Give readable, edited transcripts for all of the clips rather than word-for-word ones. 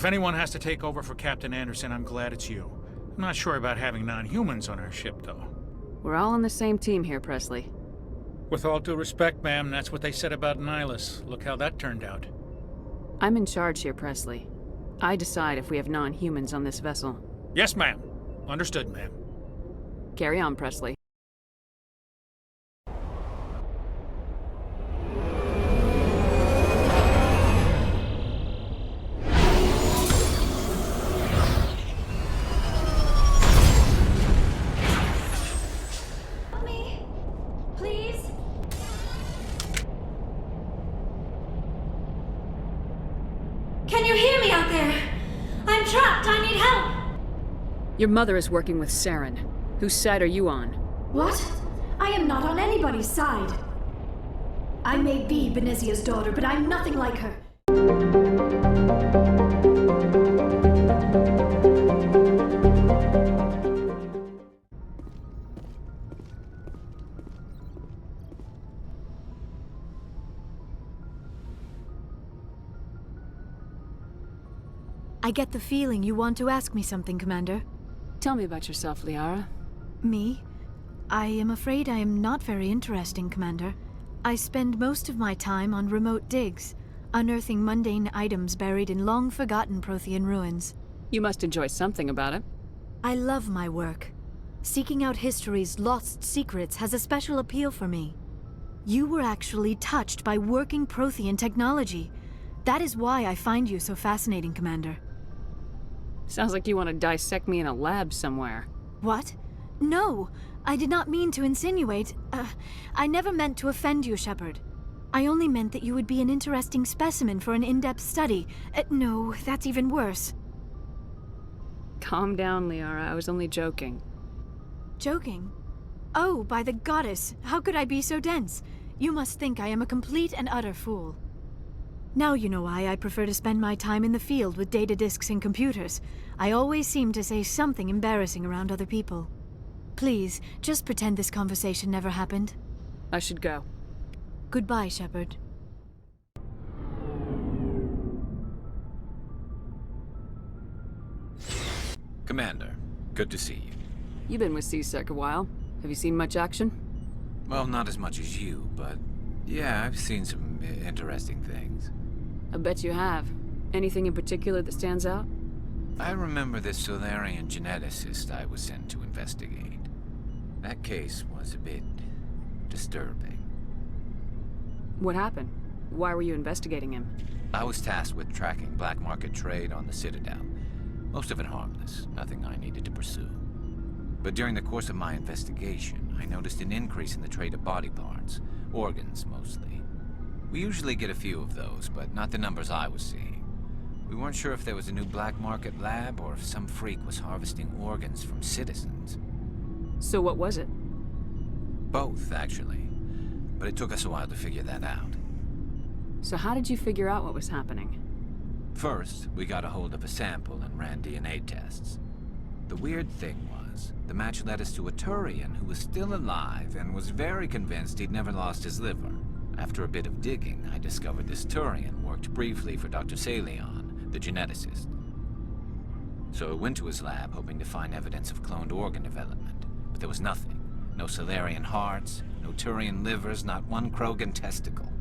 If anyone has to take over for Captain Anderson, I'm glad it's you. I'm not sure about having non-humans on our ship, though. We're all on the same team here, Presley. With all due respect, ma'am, that's what they said about Nihilus. Look how that turned out. I'm in charge here, Presley. I decide if we have non-humans on this vessel. Yes, ma'am. Understood, ma'am. Carry on, Presley. Your mother is working with Saren. Whose side are you on? What? I am not on anybody's side. I may be Benezia's daughter, but I'm nothing like her. I get the feeling you want to ask me something, Commander. Tell me about yourself, Liara. Me? I am afraid I am not very interesting, Commander. I spend most of my time on remote digs, unearthing mundane items buried in long-forgotten Prothean ruins. You must enjoy something about it. I love my work. Seeking out history's lost secrets has a special appeal for me. You were actually touched by working Prothean technology. That is why I find you so fascinating, Commander. Sounds like you want to dissect me in a lab somewhere. What? No, I did not mean to insinuate. I never meant to offend you, Shepard. I only meant that you would be an interesting specimen for an in-depth study. No, that's even worse. Calm down, Liara. I was only joking. Joking? Oh, by the goddess, how could I be so dense? You must think I am a complete and utter fool. Now you know why I prefer to spend my time in the field with data disks and computers. I always seem to say something embarrassing around other people. Please, just pretend this conversation never happened. I should go. Goodbye, Shepard. Commander, good to see you. You've been with C-Sec a while. Have you seen much action? Well, not as much as you, but yeah, I've seen some interesting things. I bet you have. Anything in particular that stands out? I remember this Solarian geneticist I was sent to investigate. That case was a bit disturbing. What happened? Why were you investigating him? I was tasked with tracking black market trade on the Citadel. Most of it harmless, nothing I needed to pursue. But during the course of my investigation, I noticed an increase in the trade of body parts, organs mostly. We usually get a few of those, but not the numbers I was seeing. We weren't sure if there was a new black market lab or if some freak was harvesting organs from citizens. So what was it? Both, actually. But it took us a while to figure that out. So how did you figure out what was happening? First, we got a hold of a sample and ran DNA tests. The weird thing was, the match led us to a Turian who was still alive and was very convinced he'd never lost his liver. After a bit of digging, I discovered this Turian worked briefly for Dr. Salion, the geneticist. So I went to his lab hoping to find evidence of cloned organ development, but there was nothing. No Solarian hearts, no Turian livers, not one Krogan testicle.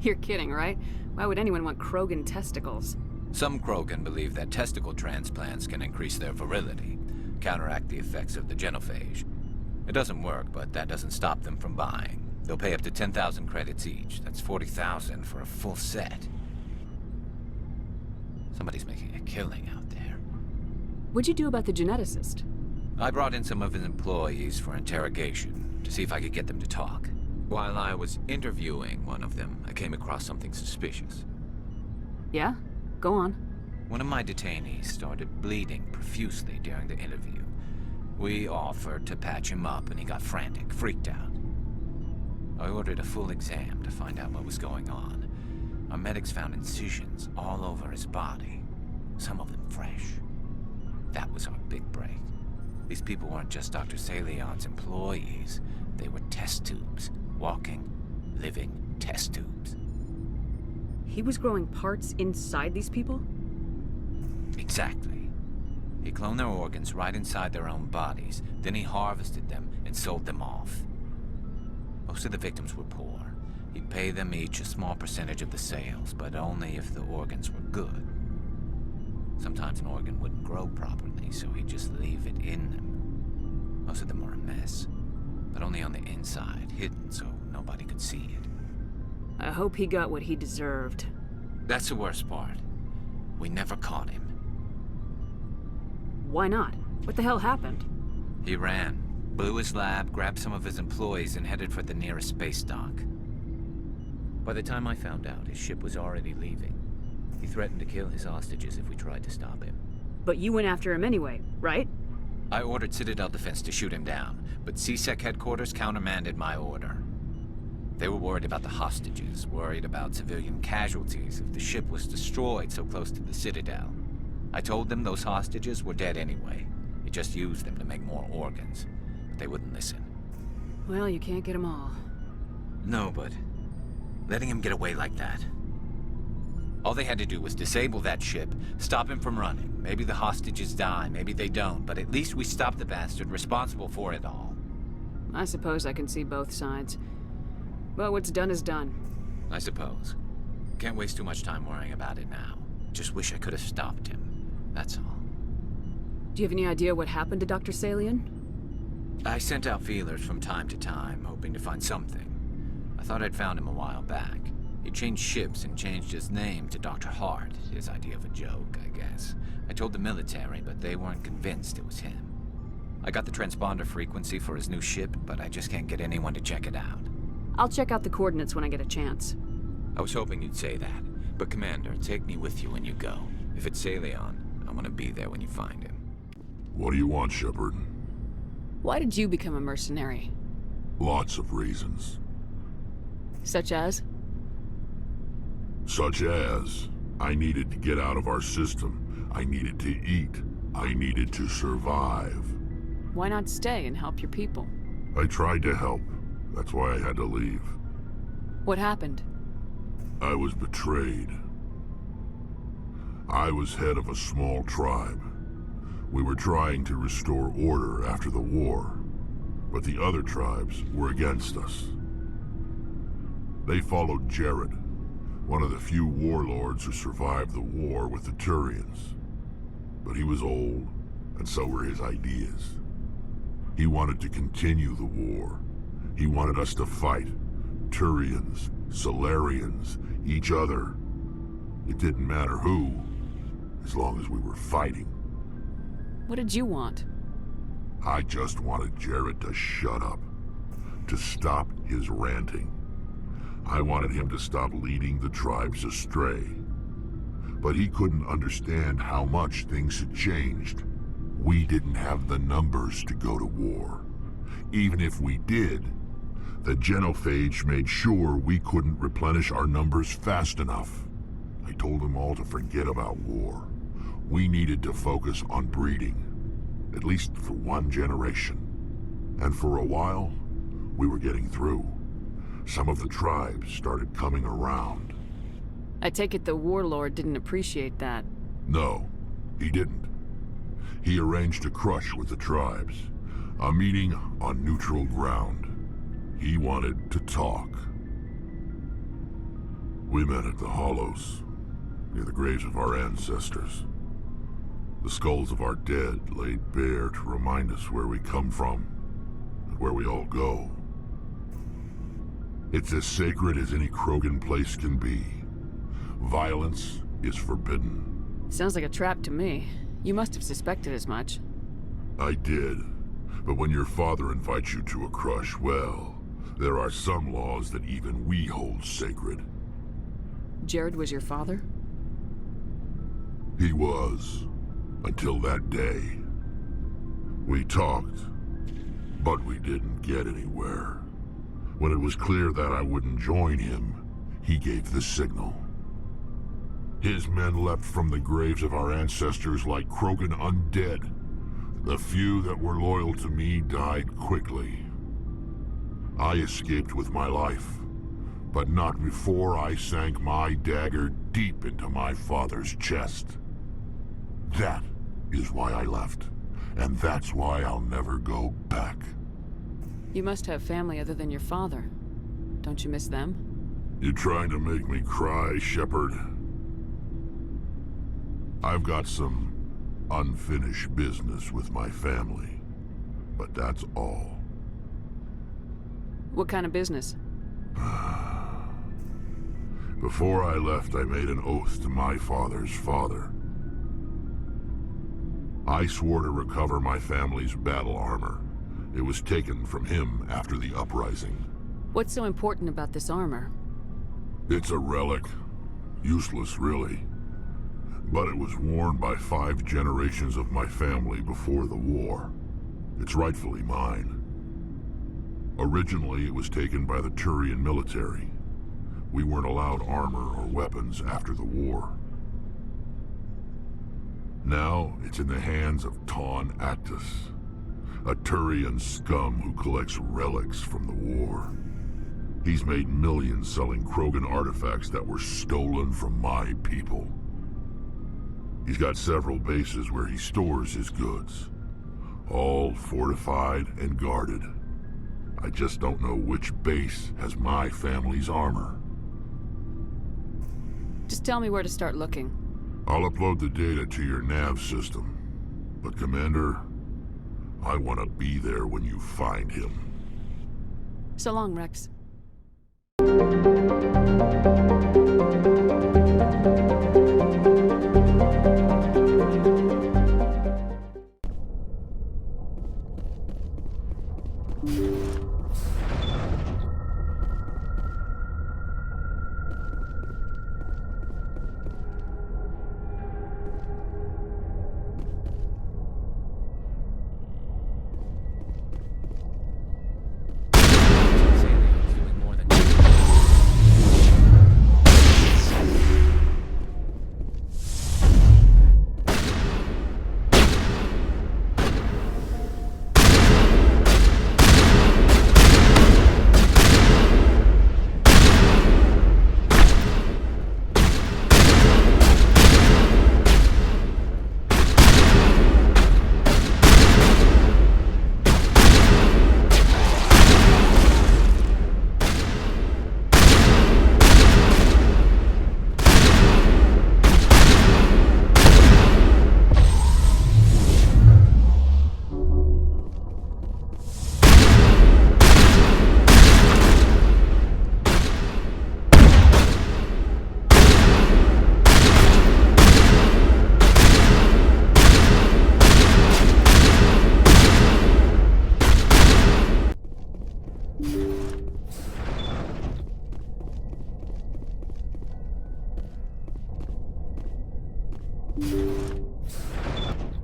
You're kidding, right? Why would anyone want Krogan testicles? Some Krogan believe that testicle transplants can increase their virility, counteract the effects of the genophage. It doesn't work, but that doesn't stop them from buying. They'll pay up to 10,000 credits each. That's 40,000 for a full set. Somebody's making a killing out there. What'd you do about the geneticist? I brought in some of his employees for interrogation, to see if I could get them to talk. While I was interviewing one of them, I came across something suspicious. Yeah? Go on. One of my detainees started bleeding profusely during the interview. We offered to patch him up, and he got frantic, freaked out. I ordered a full exam to find out what was going on. Our medics found incisions all over his body, some of them fresh. That was our big break. These people weren't just Dr. Salion's employees. They were test tubes. Walking, living test tubes. He was growing parts inside these people? Exactly. He cloned their organs right inside their own bodies, then he harvested them and sold them off. Most of the victims were poor. He'd pay them each a small percentage of the sales, but only if the organs were good. Sometimes an organ wouldn't grow properly, so he'd just leave it in them. Most of them were a mess, but only on the inside, hidden so nobody could see it. I hope he got what he deserved. That's the worst part. We never caught him. Why not? What the hell happened? He ran, blew his lab, grabbed some of his employees, and headed for the nearest space dock. By the time I found out, his ship was already leaving. He threatened to kill his hostages if we tried to stop him. But you went after him anyway, right? I ordered Citadel Defense to shoot him down, but CSEC headquarters countermanded my order. They were worried about the hostages, worried about civilian casualties if the ship was destroyed so close to the Citadel. I told them those hostages were dead anyway. It just used them to make more organs, but they wouldn't listen. Well, you can't get them all. No, but letting him get away like that. All they had to do was disable that ship, stop him from running. Maybe the hostages die, maybe they don't, but at least we stopped the bastard responsible for it all. I suppose I can see both sides. But what's done is done. I suppose. Can't waste too much time worrying about it now. Just wish I could have stopped him. That's all. Do you have any idea what happened to Dr. Salian? I sent out feelers from time to time, hoping to find something. I thought I'd found him a while back. He changed ships and changed his name to Dr. Hart, his idea of a joke, I guess. I told the military, but they weren't convinced it was him. I got the transponder frequency for his new ship, but I just can't get anyone to check it out. I'll check out the coordinates when I get a chance. I was hoping you'd say that, but Commander, take me with you when you go. If it's Salion, I want to be there when you find him. What do you want, Shepard? Why did you become a mercenary? Lots of reasons. Such as? Such as, I needed to get out of our system. I needed to eat. I needed to survive. Why not stay and help your people? I tried to help. That's why I had to leave. What happened? I was betrayed. I was head of a small tribe. We were trying to restore order after the war, but the other tribes were against us. They followed Jared, one of the few warlords who survived the war with the Turians. But he was old, and so were his ideas. He wanted to continue the war. He wanted us to fight. Turians, Solarians, each other. It didn't matter who, as long as we were fighting. What did you want? I just wanted Jared to shut up, to stop his ranting. I wanted him to stop leading the tribes astray. But he couldn't understand how much things had changed. We didn't have the numbers to go to war. Even if we did, the genophage made sure we couldn't replenish our numbers fast enough. I told them all to forget about war. We needed to focus on breeding, at least for one generation. And for a while, we were getting through. Some of the tribes started coming around. I take it the warlord didn't appreciate that. No, he didn't. He arranged a crush with the tribes, a meeting on neutral ground. He wanted to talk. We met at the Hollows, near the graves of our ancestors. The skulls of our dead laid bare to remind us where we come from, and where we all go. It's as sacred as any Krogan place can be. Violence is forbidden. Sounds like a trap to me. You must have suspected as much. I did. But when your father invites you to a crush, well, there are some laws that even we hold sacred. Jared was your father? He was. Until that day. We talked, but we didn't get anywhere. When it was clear that I wouldn't join him, he gave the signal. His men leapt from the graves of our ancestors like Krogan undead. The few that were loyal to me died quickly. I escaped with my life, but not before I sank my dagger deep into my father's chest. That is why I left. And that's why I'll never go back. You must have family other than your father. Don't you miss them? You trying to make me cry, Shepard? I've got some unfinished business with my family, but that's all. What kind of business? Before I left, I made an oath to my father's father. I swore to recover my family's battle armor. It was taken from him after the uprising. What's so important about this armor? It's a relic. Useless, really. But it was worn by 5 generations of my family before the war. It's rightfully mine. Originally, it was taken by the Turian military. We weren't allowed armor or weapons after the war. Now, it's in the hands of Ton Actus, a Turian scum who collects relics from the war. He's made millions selling Krogan artifacts that were stolen from my people. He's got several bases where he stores his goods, all fortified and guarded. I just don't know which base has my family's armor. Just tell me where to start looking. I'll upload the data to your nav system. But Commander, I want to be there when you find him. So long, Rex.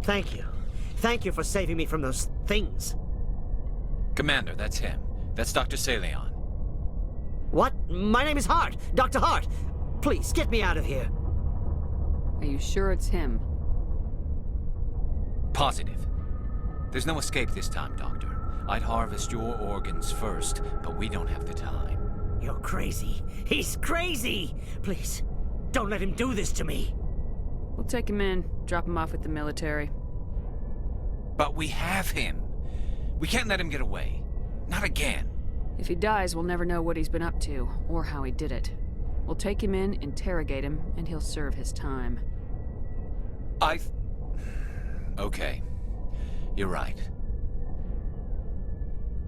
Thank you. Thank you for saving me from those things. Commander, that's him. That's Dr. Saleon. What? My name is Hart. Dr. Hart. Please, get me out of here. Are you sure it's him? Positive. There's no escape this time, Doctor. I'd harvest your organs first, but we don't have the time. You're crazy. He's crazy! Please, don't let him do this to me. We'll take him in, drop him off with the military. But we have him. We can't let him get away. Not again. If he dies, we'll never know what he's been up to, or how he did it. We'll take him in, interrogate him, and he'll serve his time. Okay. You're right.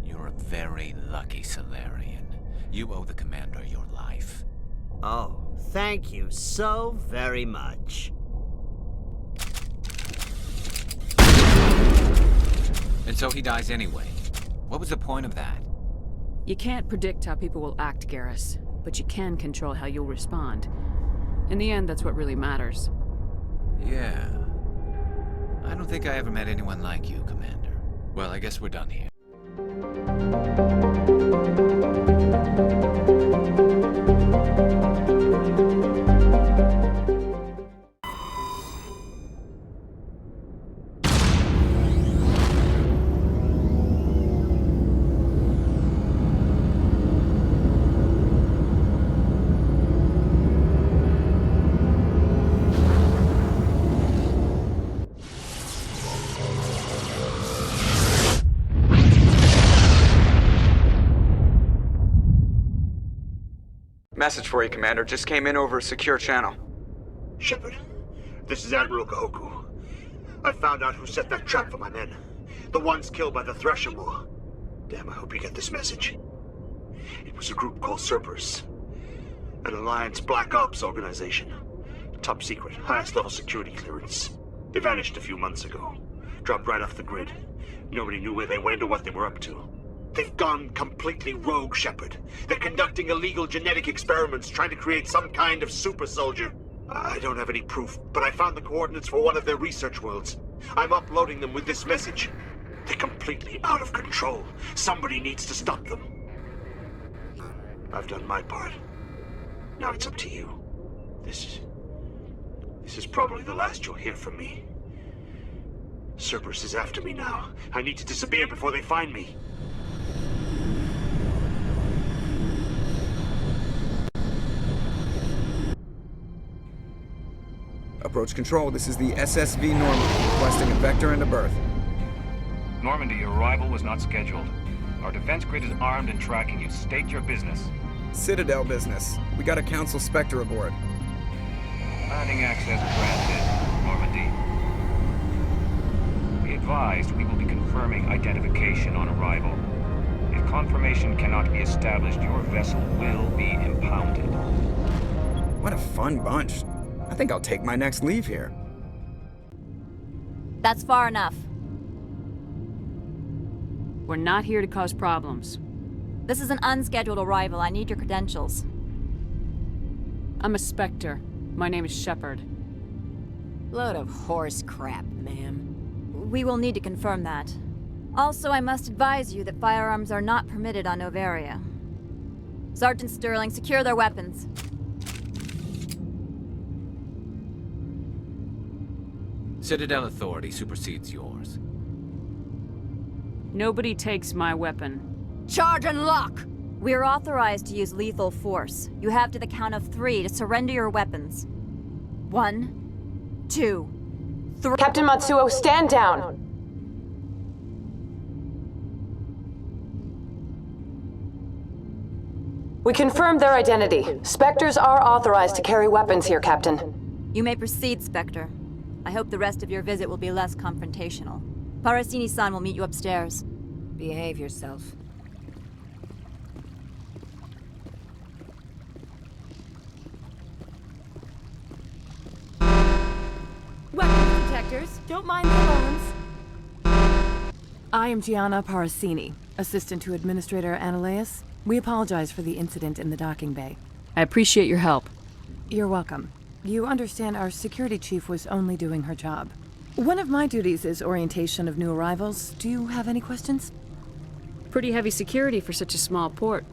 You're a very lucky Solarian. You owe the Commander your life. Oh, thank you so very much. And so he dies anyway. What was the point of that? You can't predict how people will act, Garrus, but you can control how you'll respond. In the end, that's what really matters. Yeah. I don't think I ever met anyone like you, Commander. Well, I guess we're done here. Message for you, Commander. Just came in over a secure channel. Shepard, this is Admiral Kahoku. I found out who set that trap for my men. The ones killed by the Thresher War. Damn, I hope you get this message. It was a group called Cerberus. An Alliance Black Ops organization. Top secret, highest level security clearance. They vanished a few months ago. Dropped right off the grid. Nobody knew where they went or what they were up to. They've gone completely rogue, Shepard. They're conducting illegal genetic experiments, trying to create some kind of super soldier. I don't have any proof, but I found the coordinates for one of their research worlds. I'm uploading them with this message. They're completely out of control. Somebody needs to stop them. I've done my part. Now it's up to you. This is probably the last you'll hear from me. Cerberus is after me now. I need to disappear before they find me. Approach control, this is the SSV Normandy, requesting a vector and a berth. Normandy, your arrival was not scheduled. Our defense grid is armed and tracking you. State your business. Citadel business. We got a Council Spectre aboard. Landing access granted, Normandy. Be advised, we will be confirming identification on arrival. If confirmation cannot be established, your vessel will be impounded. What a fun bunch. I think I'll take my next leave here. That's far enough. We're not here to cause problems. This is an unscheduled arrival. I need your credentials. I'm a Spectre. My name is Shepard. Load of horse crap, ma'am. We will need to confirm that. Also, I must advise you that firearms are not permitted on Novaria. Sergeant Sterling, secure their weapons. Citadel authority supersedes yours. Nobody takes my weapon. Charge and lock! We are authorized to use lethal force. You have to the count of 3 to surrender your weapons. 1, 2, 3. Captain Matsuo, stand down! We confirmed their identity. Spectres are authorized to carry weapons here, Captain. You may proceed, Spectre. I hope the rest of your visit will be less confrontational. Parasini-san will meet you upstairs. Behave yourself. Weapons detectors, don't mind the alarms. I am Gianna Parasini, assistant to Administrator Eloise. We apologize for the incident in the docking bay. I appreciate your help. You're welcome. You understand our security chief was only doing her job. One of my duties is orientation of new arrivals. Do you have any questions? Pretty heavy security for such a small port.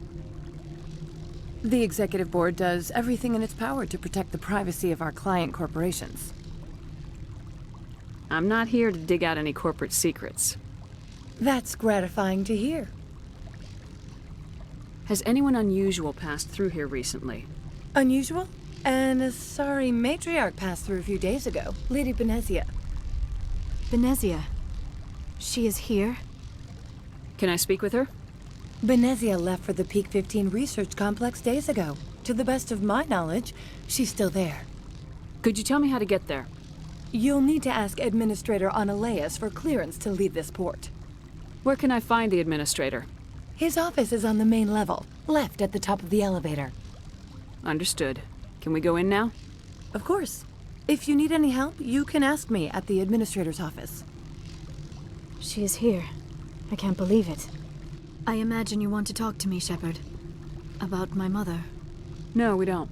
The executive board does everything in its power to protect the privacy of our client corporations. I'm not here to dig out any corporate secrets. That's gratifying to hear. Has anyone unusual passed through here recently? Unusual? And a sorry matriarch passed through a few days ago. Lady Benezia. Benezia. She is here? Can I speak with her? Benezia left for the Peak 15 research complex days ago. To the best of my knowledge, she's still there. Could you tell me how to get there? You'll need to ask Administrator Eloise for clearance to leave this port. Where can I find the Administrator? His office is on the main level, left at the top of the elevator. Understood. Can we go in now? Of course. If you need any help, you can ask me at the Administrator's office. She is here. I can't believe it. I imagine you want to talk to me, Shepard. About my mother. No, we don't.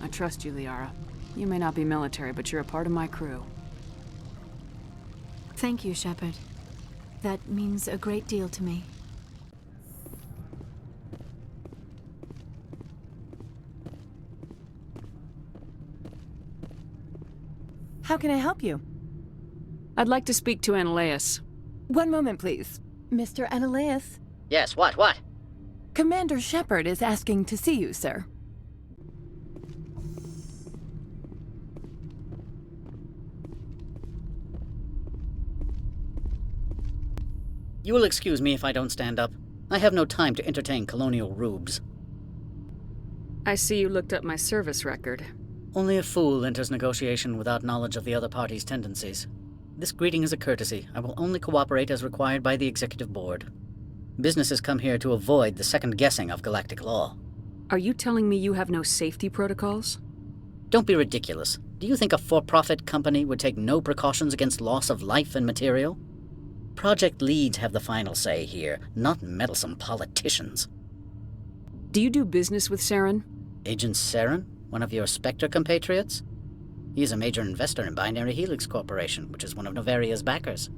I trust you, Liara. You may not be military, but you're a part of my crew. Thank you, Shepard. That means a great deal to me. How can I help you? I'd like to speak to Eloise. One moment, please. Mr. Eloise? Yes, what? Commander Shepard is asking to see you, sir. You will excuse me if I don't stand up. I have no time to entertain colonial rubes. I see you looked up my service record. Only a fool enters negotiation without knowledge of the other party's tendencies. This greeting is a courtesy. I will only cooperate as required by the Executive Board. Businesses come here to avoid the second guessing of galactic law. Are you telling me you have no safety protocols? Don't be ridiculous. Do you think a for-profit company would take no precautions against loss of life and material? Project leads have the final say here, not meddlesome politicians. Do you do business with Saren? Agent Saren? One of your Spectre compatriots? He is a major investor in Binary Helix Corporation, which is one of Novaria's backers.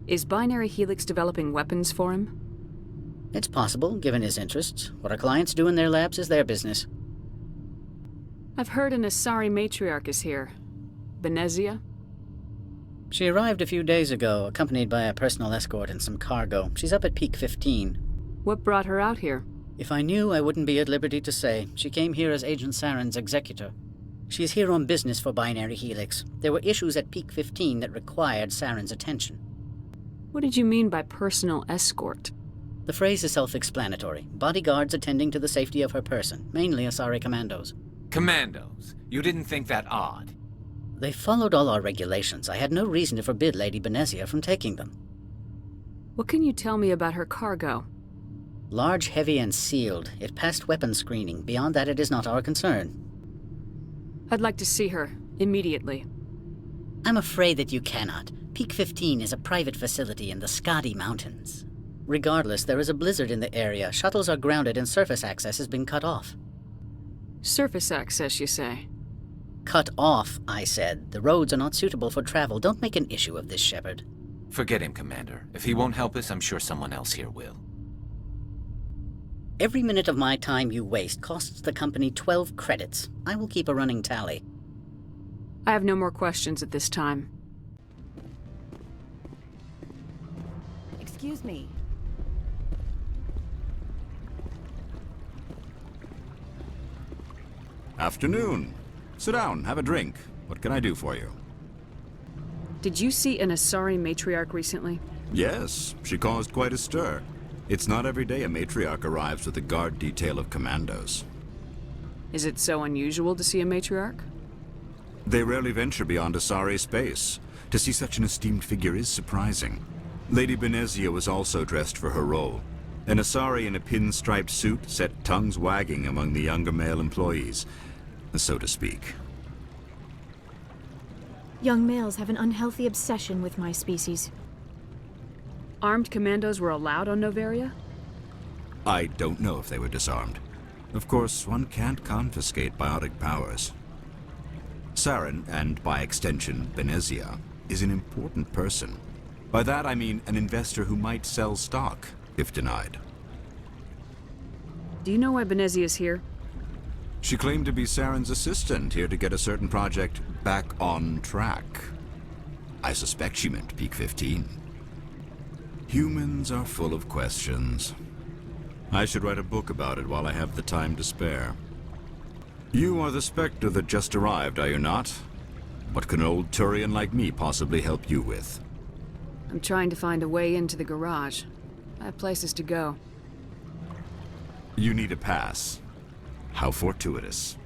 Is Binary Helix developing weapons for him? It's possible, given his interests. What our clients do in their labs is their business. I've heard an Asari matriarch is here. Benezia? She arrived a few days ago, accompanied by a personal escort and some cargo. She's up at Peak 15. What brought her out here? If I knew, I wouldn't be at liberty to say. She came here as Agent Saren's executor. She is here on business for Binary Helix. There were issues at Peak 15 that required Saren's attention. What did you mean by personal escort? The phrase is self-explanatory. Bodyguards attending to the safety of her person, mainly Asari commandos. Commandos? You didn't think that odd? They followed all our regulations. I had no reason to forbid Lady Benezia from taking them. What can you tell me about her cargo? Large, heavy, and sealed. It passed weapons screening. Beyond that, it is not our concern. I'd like to see her, immediately. I'm afraid that you cannot. Peak 15 is a private facility in the Skadi Mountains. Regardless, there is a blizzard in the area. Shuttles are grounded and surface access has been cut off. Surface access, you say? Cut off, I said. The roads are not suitable for travel. Don't make an issue of this, Shepard. Forget him, Commander. If he won't help us, I'm sure someone else here will. Every minute of my time you waste costs the company 12 credits. I will keep a running tally. I have no more questions at this time. Excuse me. Afternoon. Sit down, have a drink. What can I do for you? Did you see an Asari matriarch recently? Yes, she caused quite a stir. It's not every day a matriarch arrives with a guard detail of commandos. Is it so unusual to see a matriarch? They rarely venture beyond Asari space. To see such an esteemed figure is surprising. Lady Benezia was also dressed for her role. An Asari in a pinstriped suit set tongues wagging among the younger male employees, so to speak. Young males have an unhealthy obsession with my species. Armed commandos were allowed on Novaria? I don't know if they were disarmed. Of course, one can't confiscate biotic powers. Saren, and by extension, Benezia, is an important person. By that I mean an investor who might sell stock, if denied. Do you know why Benezia is here? She claimed to be Saren's assistant, here to get a certain project back on track. I suspect she meant Peak 15. Humans are full of questions. I should write a book about it while I have the time to spare. You are the Spectre that just arrived, are you not? What can an old Turian like me possibly help you with? I'm trying to find a way into the garage. I have places to go. You need a pass. How fortuitous.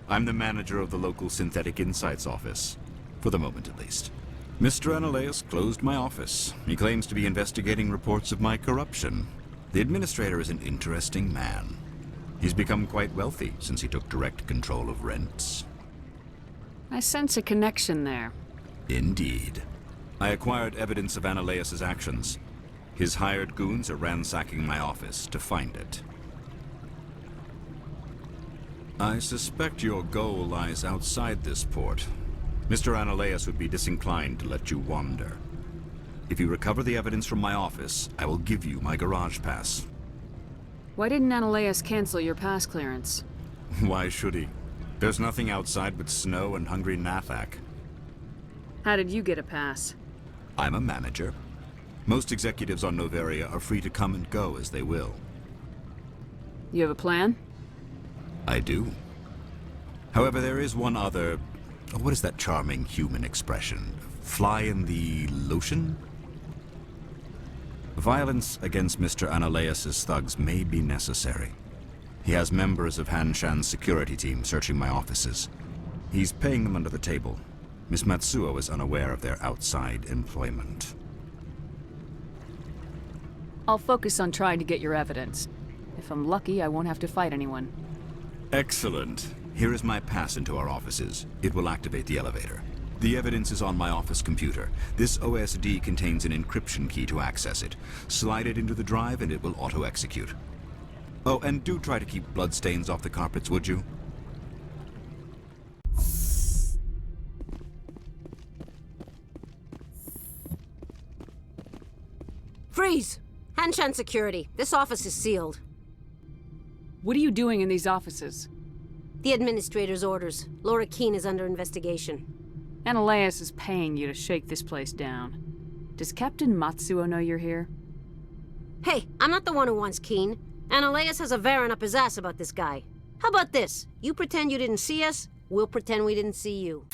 I'm the manager of the local Synthetic Insights office. For the moment, at least. Mr. Analaeus closed my office. He claims to be investigating reports of my corruption. The administrator is an interesting man. He's become quite wealthy since he took direct control of rents. I sense a connection there. Indeed. I acquired evidence of Analaeus' actions. His hired goons are ransacking my office to find it. I suspect your goal lies outside this port. Mr. Analaeus would be disinclined to let you wander. If you recover the evidence from my office, I will give you my garage pass. Why didn't Analaeus cancel your pass clearance? Why should he? There's nothing outside but snow and hungry Nathak. How did you get a pass? I'm a manager. Most executives on Novaria are free to come and go as they will. You have a plan? I do. However, there is one other... what is that charming human expression? Fly in the lotion? Violence against Mr. Analaeus' thugs may be necessary. He has members of Han Shan's security team searching my offices. He's paying them under the table. Miss Matsuo is unaware of their outside employment. I'll focus on trying to get your evidence. If I'm lucky, I won't have to fight anyone. Excellent. Here is my pass into our offices. It will activate the elevator. The evidence is on my office computer. This OSD contains an encryption key to access it. Slide it into the drive and it will auto-execute. Oh, and do try to keep bloodstains off the carpets, would you? Freeze! Hanshan Security. This office is sealed. What are you doing in these offices? The administrator's orders. Laura Keene is under investigation. Eloise is paying you to shake this place down. Does Captain Matsuo know you're here? Hey, I'm not the one who wants Keene. Eloise has a Varen up his ass about this guy. How about this? You pretend you didn't see us, we'll pretend we didn't see you.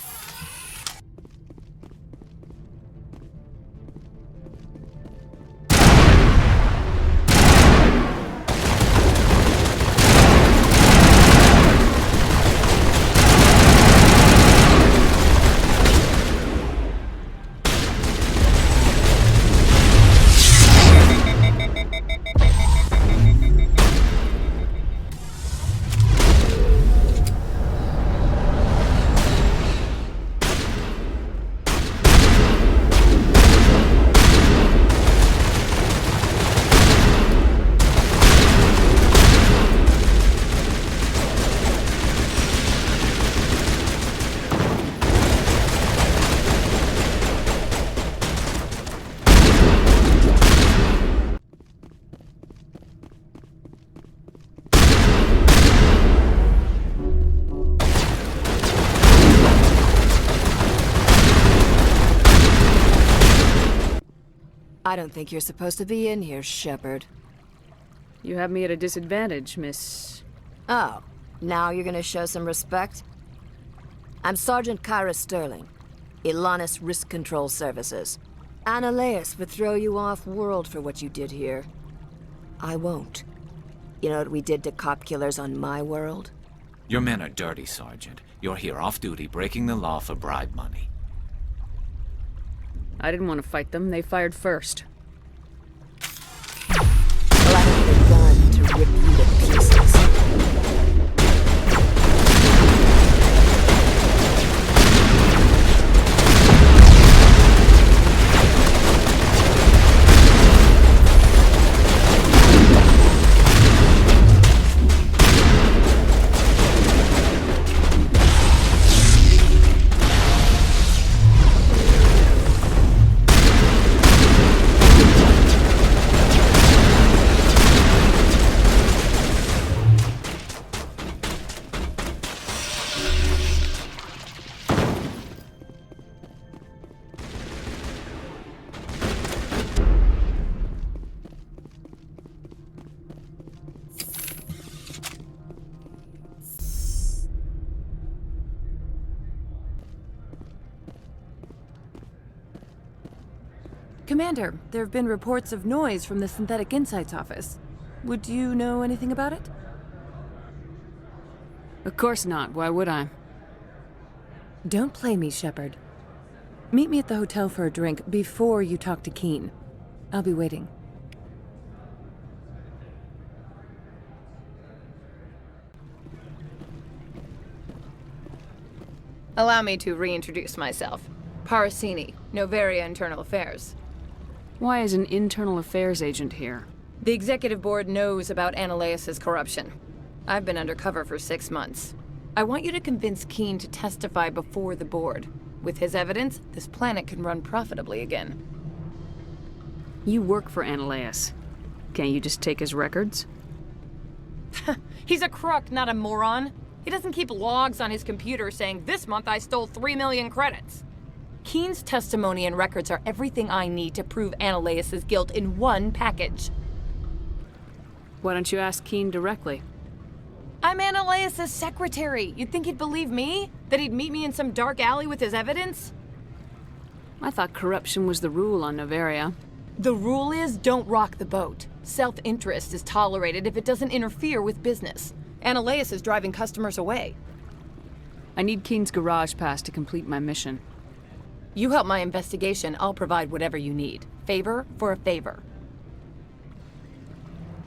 I don't think you're supposed to be in here, Shepard. You have me at a disadvantage, Miss... Oh, now you're gonna show some respect? I'm Sergeant Kyra Sterling, Ilanis Risk Control Services. Eloise would throw you off-world for what you did here. I won't. You know what we did to cop killers on my world? Your men are dirty, Sergeant. You're here off-duty, breaking the law for bribe money. I didn't want to fight them. They fired first. Well, I have a gun to rip you to pieces. Commander, there have been reports of noise from the Synthetic Insights office. Would you know anything about it? Of course not. Why would I? Don't play me, Shepard. Meet me at the hotel for a drink before you talk to Keene. I'll be waiting. Allow me to reintroduce myself. Parasini, Noveria Internal Affairs. Why is an internal affairs agent here? The executive board knows about Eloise's corruption. I've been undercover for 6 months. I want you to convince Keene to testify before the board. With his evidence, this planet can run profitably again. You work for Eloise. Can't you just take his records? He's a crook, not a moron. He doesn't keep logs on his computer saying, "This month I stole 3 million credits." Keene's testimony and records are everything I need to prove Eloise's guilt in one package. Why don't you ask Keene directly? I'm Eloise's secretary. You'd think he'd believe me? That he'd meet me in some dark alley with his evidence? I thought corruption was the rule on Noveria. The rule is don't rock the boat. Self-interest is tolerated if it doesn't interfere with business. Analeas is driving customers away. I need Keen's garage pass to complete my mission. You help my investigation, I'll provide whatever you need. Favor for a favor.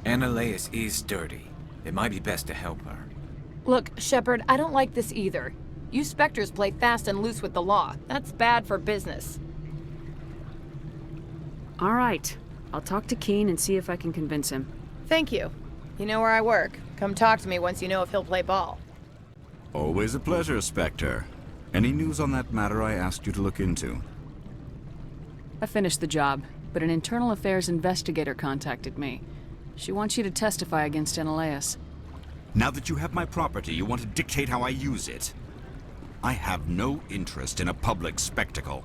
Analeas is dirty. It might be best to help her. Look, Shepard, I don't like this either. You Spectres play fast and loose with the law. That's bad for business. All right. I'll talk to Keen and see if I can convince him. Thank you. You know where I work. Come talk to me once you know if he'll play ball. Always a pleasure, Spectre. Any news on that matter I asked you to look into? I finished the job, but an internal affairs investigator contacted me. She wants you to testify against Analeas. Now that you have my property, you want to dictate how I use it. I have no interest in a public spectacle.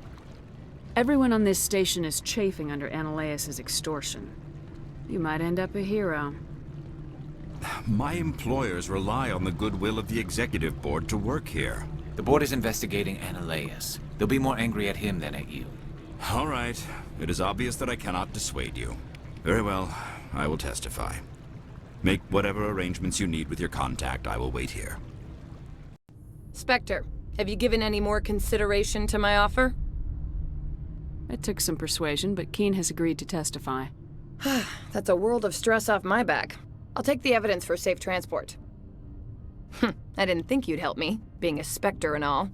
Everyone on this station is chafing under Analeas' extortion. You might end up a hero. My employers rely on the goodwill of the executive board to work here. The board is investigating Analeas. They'll be more angry at him than at you. All right. It is obvious that I cannot dissuade you. Very well. I will testify. Make whatever arrangements you need with your contact. I will wait here. Spectre, have you given any more consideration to my offer? It took some persuasion, but Keen has agreed to testify. That's a world of stress off my back. I'll take the evidence for safe transport. I didn't think you'd help me, being a Spectre and all.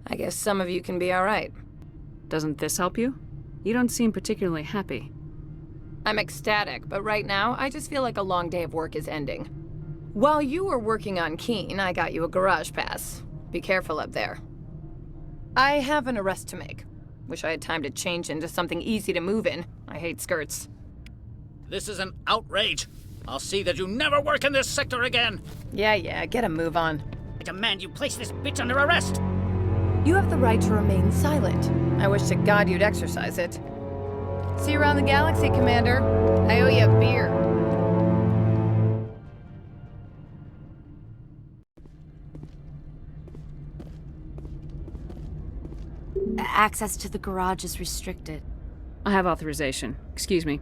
I guess some of you can be all right. Doesn't this help you? You don't seem particularly happy. I'm ecstatic, but right now, I just feel like a long day of work is ending. While you were working on Keen, I got you a garage pass. Be careful up there. I have an arrest to make. Wish I had time to change into something easy to move in. I hate skirts. This is an outrage. I'll see that you never work in this sector again. Yeah, get a move on. I demand you place this bitch under arrest. You have the right to remain silent. I wish to God you'd exercise it. See you around the galaxy, Commander. I owe you a beer. Access to the garage is restricted. I have authorization. Excuse me.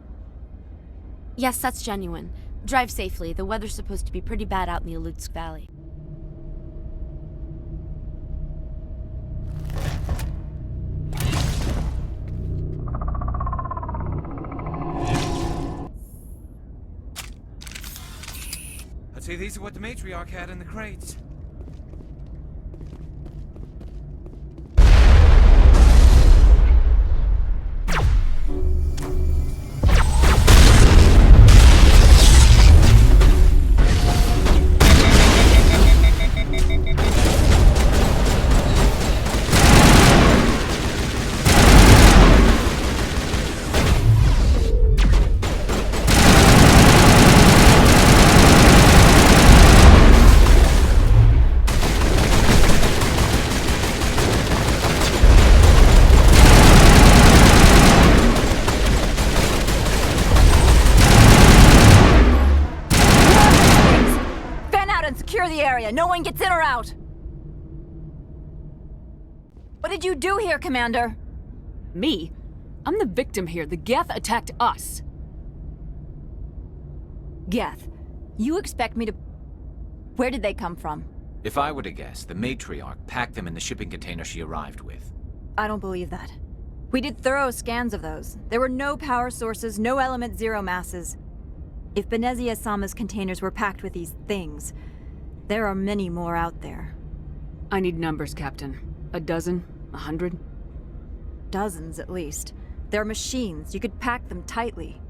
Yes, that's genuine. Drive safely. The weather's supposed to be pretty bad out in the Alutsk Valley. I'd say these are what the matriarch had in the crates. No one gets in or out! What did you do here, Commander? Me? I'm the victim here. The Geth attacked us. Geth? You expect me to... Where did they come from? If I were to guess, the matriarch packed them in the shipping container she arrived with. I don't believe that. We did thorough scans of those. There were no power sources, no element zero masses. If Benezia Sama's containers were packed with these things, there are many more out there. I need numbers, Captain. A dozen? 100? Dozens, at least. They're machines. You could pack them tightly.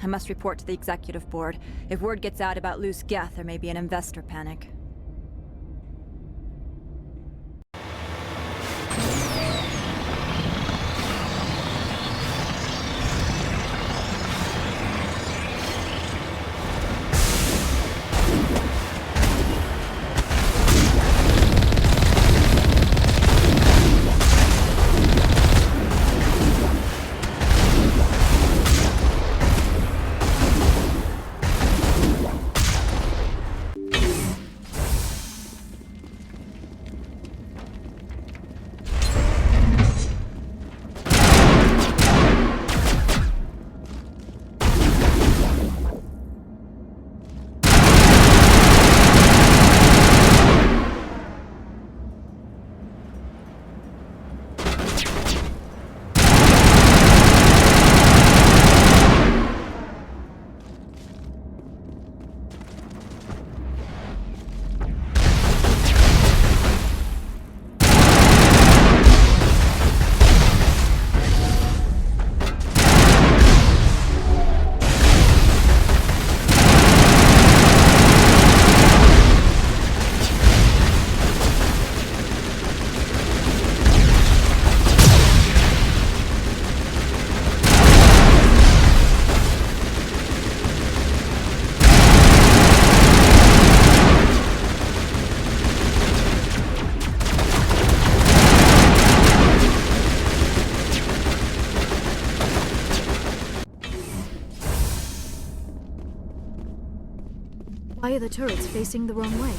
I must report to the executive board. If word gets out about loose Geth, there may be an investor panic. Why are the turrets facing the wrong way?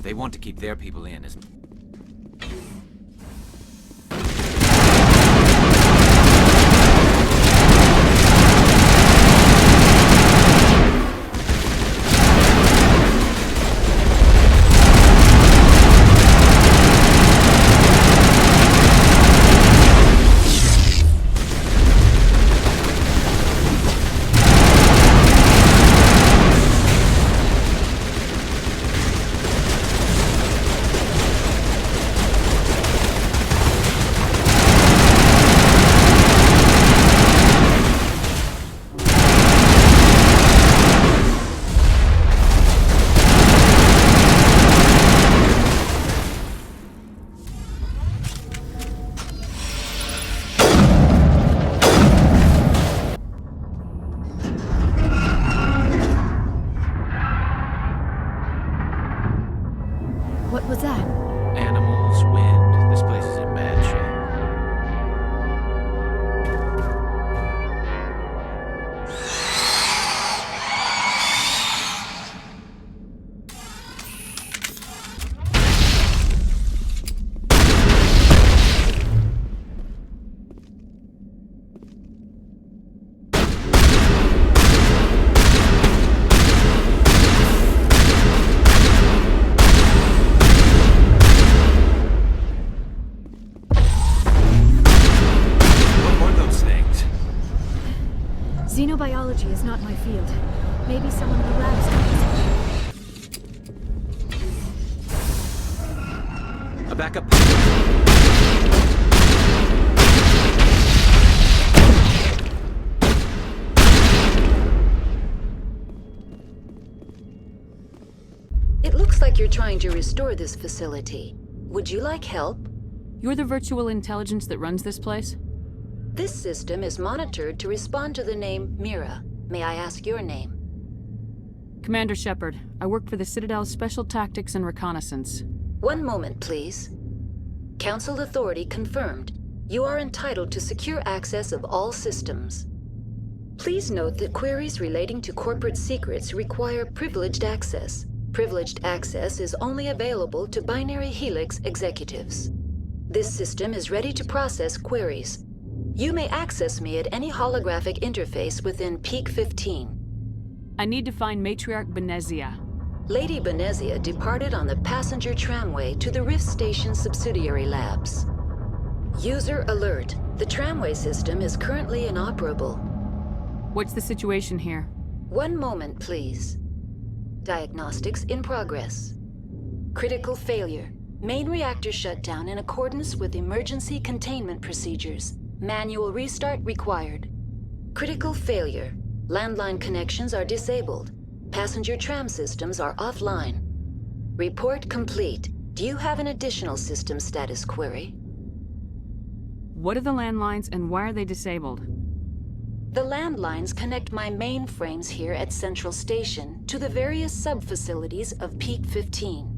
They want to keep their people in as... What was that? Animals, wind. This place is in bad shape. Xenobiology is not my field. Maybe someone in the labs knows. A backup. It looks like you're trying to restore this facility. Would you like help? You're the virtual intelligence that runs this place? This system is monitored to respond to the name Mira. May I ask your name? Commander Shepard. I work for the Citadel's Special Tactics and Reconnaissance. One moment, please. Council authority confirmed. You are entitled to secure access of all systems. Please note that queries relating to corporate secrets require privileged access. Privileged access is only available to Binary Helix executives. This system is ready to process queries. You may access me at any holographic interface within Peak 15. I need to find Matriarch Benezia. Lady Benezia departed on the passenger tramway to the Rift Station subsidiary labs. User alert. The tramway system is currently inoperable. What's the situation here? One moment, please. Diagnostics in progress. Critical failure. Main reactor shut down in accordance with emergency containment procedures. Manual restart required. Critical failure. Landline connections are disabled. Passenger tram systems are offline. Report complete. Do you have an additional system status query? What are the landlines and why are they disabled? The landlines connect my mainframes here at Central Station to the various sub-facilities of Peak 15.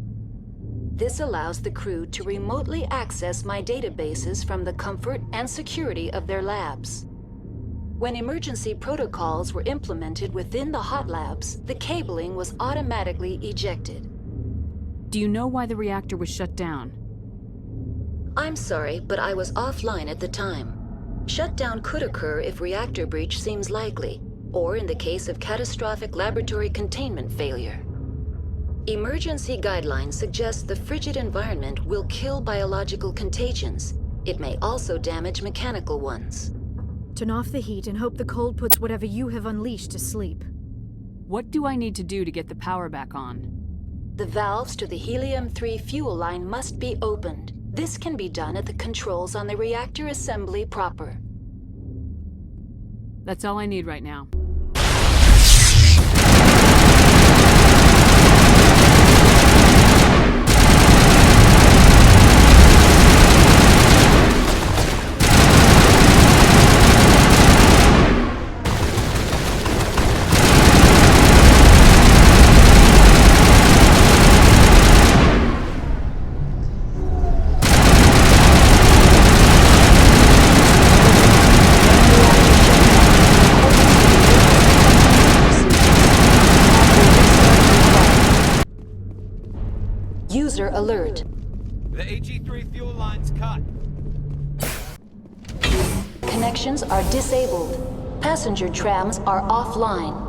This allows the crew to remotely access my databases from the comfort and security of their labs. When emergency protocols were implemented within the hot labs, the cabling was automatically ejected. Do you know why the reactor was shut down? I'm sorry, but I was offline at the time. Shutdown could occur if reactor breach seems likely, or in the case of catastrophic laboratory containment failure. Emergency guidelines suggest the frigid environment will kill biological contagions. It may also damage mechanical ones. Turn off the heat and hope the cold puts whatever you have unleashed to sleep. What do I need to do to get the power back on? The valves to the Helium-3 fuel line must be opened. This can be done at the controls on the reactor assembly proper. That's all I need right now. alert. The AG3 fuel line's cut. Connections are disabled. Passenger trams are offline.